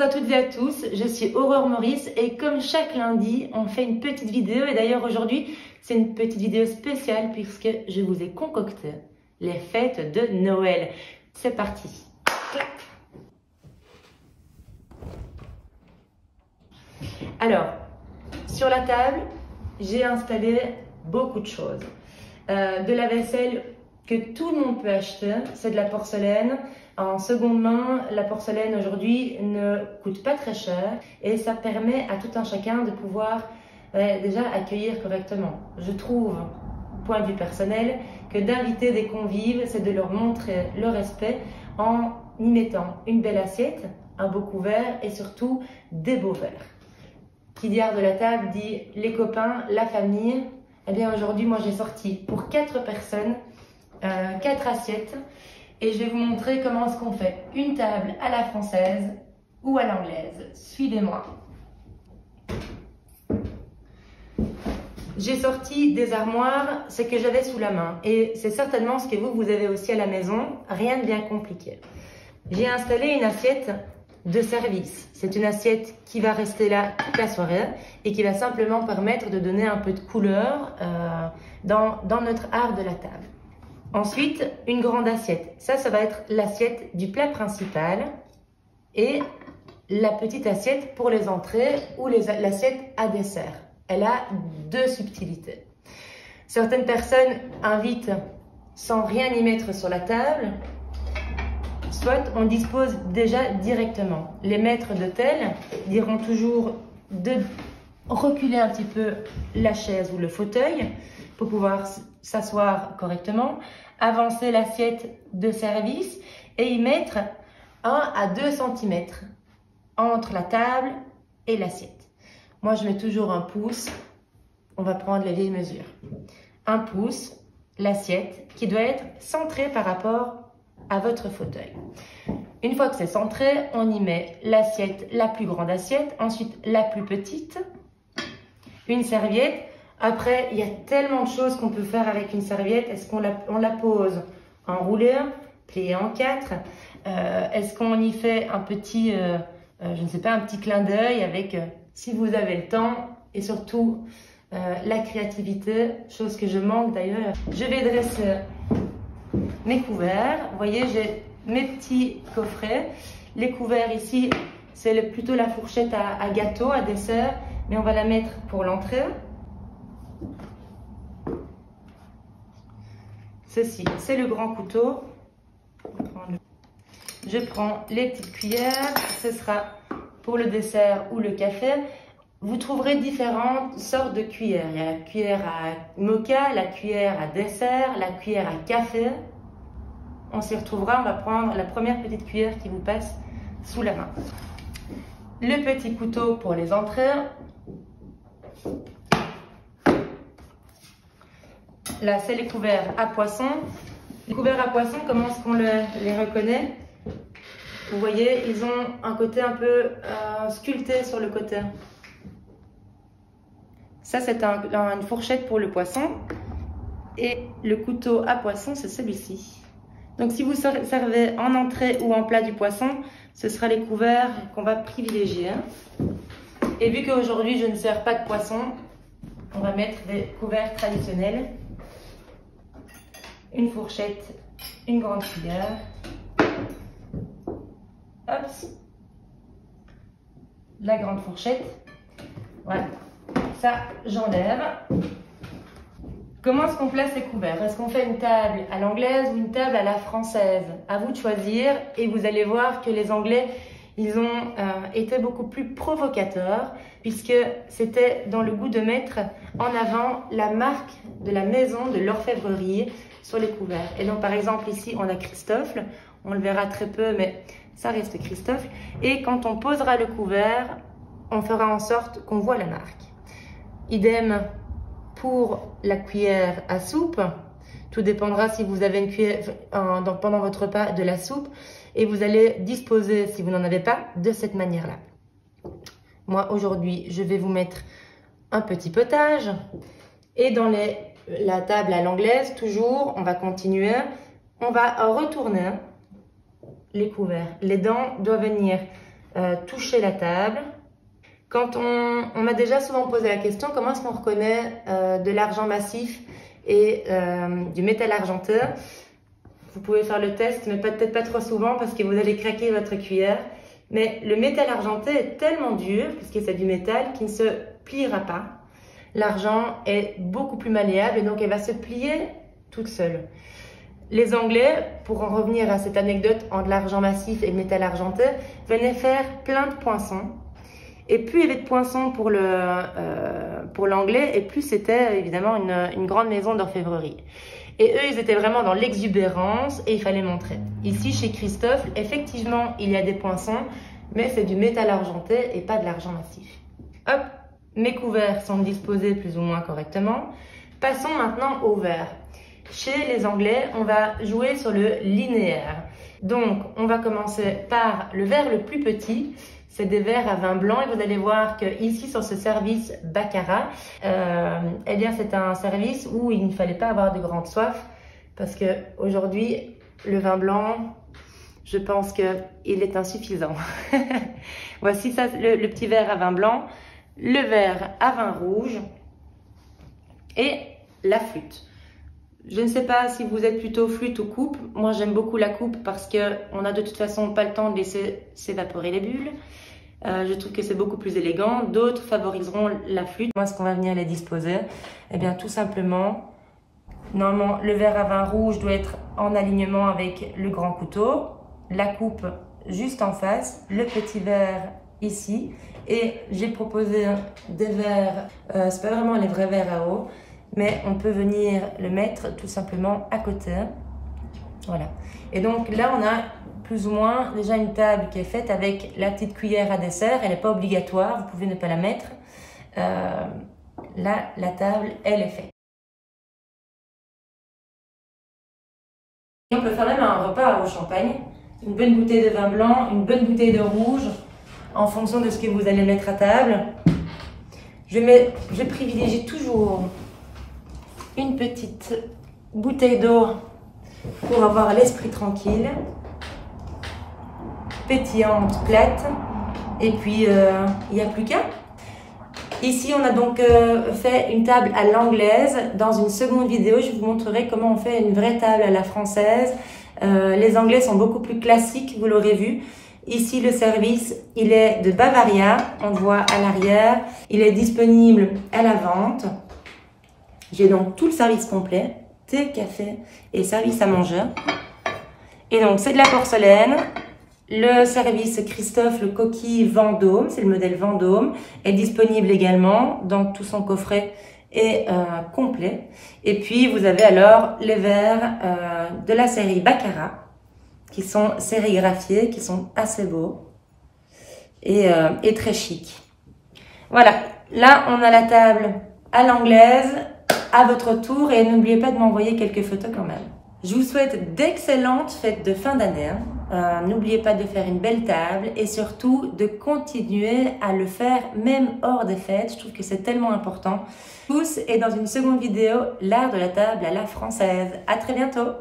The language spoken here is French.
à toutes et à tous, je suis Aurore Maurice et comme chaque lundi, on fait une petite vidéo et d'ailleurs aujourd'hui, c'est une petite vidéo spéciale puisque je vous ai concocté les fêtes de Noël. C'est parti. Clap. Alors, sur la table, j'ai installé beaucoup de choses. De la vaisselle que tout le monde peut acheter, c'est de la porcelaine. En seconde main, la porcelaine aujourd'hui ne coûte pas très cher et ça permet à tout un chacun de pouvoir déjà accueillir correctement. Je trouve, point de vue personnel, que d'inviter des convives, c'est de leur montrer le respect en y mettant une belle assiette, un beau couvert et surtout des beaux verres. Qui dit art de la table dit les copains, la famille. Eh bien aujourd'hui, moi j'ai sorti pour 4 personnes 4 assiettes et je vais vous montrer comment est-ce qu'on fait une table à la française ou à l'anglaise. Suivez-moi. J'ai sorti des armoires, ce que j'avais sous la main et c'est certainement ce que vous avez aussi à la maison, rien de bien compliqué. J'ai installé une assiette de service. C'est une assiette qui va rester là toute la soirée et qui va simplement permettre de donner un peu de couleur dans notre art de la table. Ensuite, une grande assiette. Ça va être l'assiette du plat principal et la petite assiette pour les entrées ou l'assiette à dessert. Elle a 2 subtilités. Certaines personnes invitent sans rien y mettre sur la table. Soit on dispose déjà directement. Les maîtres d'hôtel diront toujours de reculer un petit peu la chaise ou le fauteuil pour pouvoir s'asseoir correctement, avancer l'assiette de service et y mettre 1 à 2 cm entre la table et l'assiette. Moi, je mets toujours 1 pouce. On va prendre les vieilles mesures. 1 pouce, l'assiette qui doit être centrée par rapport à votre fauteuil. Une fois que c'est centré, on y met l'assiette, la plus grande assiette, ensuite la plus petite, une serviette. Après, il y a tellement de choses qu'on peut faire avec une serviette. Est-ce qu'on la pose enroulée, pliée en 4? Est-ce qu'on y fait un petit, je ne sais pas, un petit clin d'œil avec, si vous avez le temps et surtout la créativité, chose que je manque d'ailleurs. Je vais dresser mes couverts. Vous voyez, j'ai mes petits coffrets. Les couverts ici, c'est plutôt la fourchette à gâteau, à dessert, mais on va la mettre pour l'entrée. Ceci, c'est le grand couteau. Je prends les petites cuillères. Ce sera pour le dessert ou le café. Vous trouverez différentes sortes de cuillères. Il y a la cuillère à moka, la cuillère à dessert, la cuillère à café. On s'y retrouvera. On va prendre la première petite cuillère qui vous passe sous la main. Le petit couteau pour les entrées. Là, c'est les couverts à poisson. Les couverts à poisson, comment est-ce qu'on les reconnaît? Vous voyez, ils ont un côté un peu sculpté sur le côté. Ça, c'est une fourchette pour le poisson. Et le couteau à poisson, c'est celui-ci. Donc, si vous servez en entrée ou en plat du poisson, ce sera les couverts qu'on va privilégier. Et vu qu'aujourd'hui, je ne sers pas de poisson, on va mettre des couverts traditionnels. Une fourchette, une grande cuillère. Hop. La grande fourchette. Voilà. Ça, j'enlève. Comment est-ce qu'on place les couverts? Est-ce qu'on fait une table à l'anglaise ou une table à la française? À vous de choisir et vous allez voir que les Anglais, ils ont été beaucoup plus provocateurs puisque c'était dans le goût de mettre en avant la marque de la maison de l'orfèvrerie sur les couverts. Et donc par exemple ici on a Christophe, on le verra très peu mais ça reste Christophe. Et quand on posera le couvert, on fera en sorte qu'on voit la marque. Idem pour la cuillère à soupe. Tout dépendra si vous avez une cuillère pendant votre repas de la soupe et vous allez disposer, si vous n'en avez pas, de cette manière-là. Moi, aujourd'hui, je vais vous mettre un petit potage et dans la table à l'anglaise, toujours, on va continuer. On va retourner les couverts. Les dents doivent venir toucher la table. Quand on m'a déjà souvent posé la question, comment est-ce qu'on reconnaît de l'argent massif et du métal argenté? Vous pouvez faire le test, mais peut-être pas trop souvent parce que vous allez craquer votre cuillère. Mais le métal argenté est tellement dur, puisque c'est du métal, qu'il ne se pliera pas. L'argent est beaucoup plus malléable et donc elle va se plier toute seule. Les Anglais, pour en revenir à cette anecdote entre l'argent massif et le métal argenté, venaient faire plein de poinçons. Et plus il y avait de poinçons pour l'anglais, et plus c'était évidemment une grande maison d'orfèvrerie. Et eux, ils étaient vraiment dans l'exubérance et il fallait montrer. Ici, chez Christophe, effectivement, il y a des poinçons, mais c'est du métal argenté et pas de l'argent massif. Hop, mes couverts sont disposés plus ou moins correctement. Passons maintenant au verre. Chez les Anglais, on va jouer sur le linéaire. Donc, on va commencer par le verre le plus petit. C'est des verres à vin blanc et vous allez voir que ici sur ce service Baccarat, eh bien c'est un service où il ne fallait pas avoir de grande soif parce que aujourd'hui le vin blanc, je pense que il est insuffisant. Voici ça le petit verre à vin blanc, le verre à vin rouge et la flûte. Je ne sais pas si vous êtes plutôt flûte ou coupe. Moi, j'aime beaucoup la coupe parce qu'on n'a de toute façon pas le temps de laisser s'évaporer les bulles. Je trouve que c'est beaucoup plus élégant. D'autres favoriseront la flûte. Moi, ce qu'on va venir les disposer, eh bien, tout simplement, normalement, le verre à vin rouge doit être en alignement avec le grand couteau. La coupe juste en face. Le petit verre ici. Et j'ai proposé des verres, c'est pas vraiment les vrais verres à eau, mais on peut venir le mettre tout simplement à côté. Voilà. Et donc là, on a plus ou moins déjà une table qui est faite avec la petite cuillère à dessert. Elle n'est pas obligatoire, vous pouvez ne pas la mettre. Là, la table, elle est faite. Et on peut faire même un repas au champagne. Une bonne bouteille de vin blanc, une bonne bouteille de rouge, en fonction de ce que vous allez mettre à table. Je privilégie toujours une petite bouteille d'eau pour avoir l'esprit tranquille, pétillante, plate, et puis il n'y a plus qu'à. Ici, on a donc fait une table à l'anglaise. Dans une seconde vidéo, je vous montrerai comment on fait une vraie table à la française. Les Anglais sont beaucoup plus classiques, vous l'aurez vu. Ici, le service, il est de Bavaria, on le voit à l'arrière. Il est disponible à la vente. J'ai donc tout le service complet, thé, café et service à manger. Et donc, c'est de la porcelaine. Le service Christophe, le coquille Vendôme, c'est le modèle Vendôme, est disponible également dans tout son coffret et complet. Et puis, vous avez alors les verres de la série Baccarat, qui sont sérigraphiés, qui sont assez beaux et très chic. Voilà, là, on a la table à l'anglaise, à votre tour, et n'oubliez pas de m'envoyer quelques photos quand même. Je vous souhaite d'excellentes fêtes de fin d'année. N'oubliez pas de faire une belle table et surtout de continuer à le faire même hors des fêtes. Je trouve que c'est tellement important. Tous et dans une seconde vidéo, l'art de la table à la française. À très bientôt.